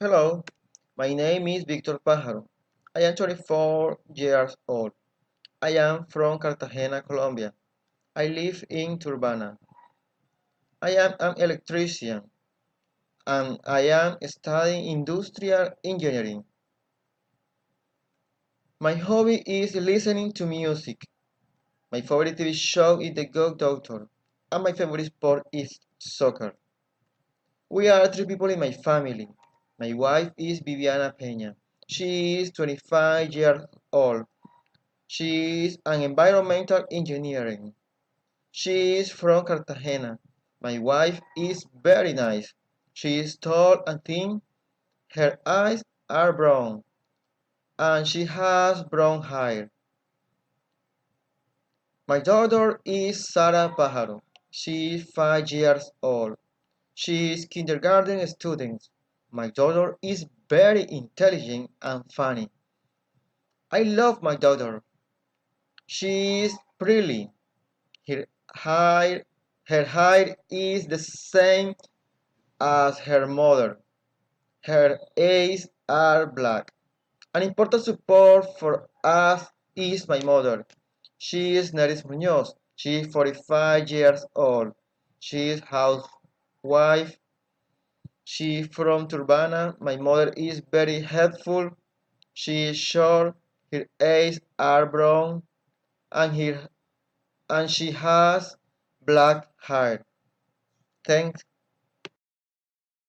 Hello, my name is Victor Pájaro. I am 24 years old. I am from Cartagena, Colombia. I live in Turbana. I am an electrician and I am studying industrial engineering. My hobby is listening to music. My favorite TV show is The Good Doctor and my favorite sport is soccer. We are three people in my family. My wife is Viviana Peña. She is 25 years old. She is an environmental engineering. She is from Cartagena. My wife is very nice. She is tall and thin. Her eyes are brown and she has brown hair. My daughter is Sara Pájaro. She is 5 years old. She is kindergarten student. My daughter is very intelligent and funny. I love my daughter. She is pretty. Her hair, her hair is the same as her mother. Her eyes are black. An important support for us is my mother. She is Neris Munoz. She is 45 years old. She is housewife. She is from Turbana. My mother is very helpful. She is short. Her eyes are brown and she has black hair. Thanks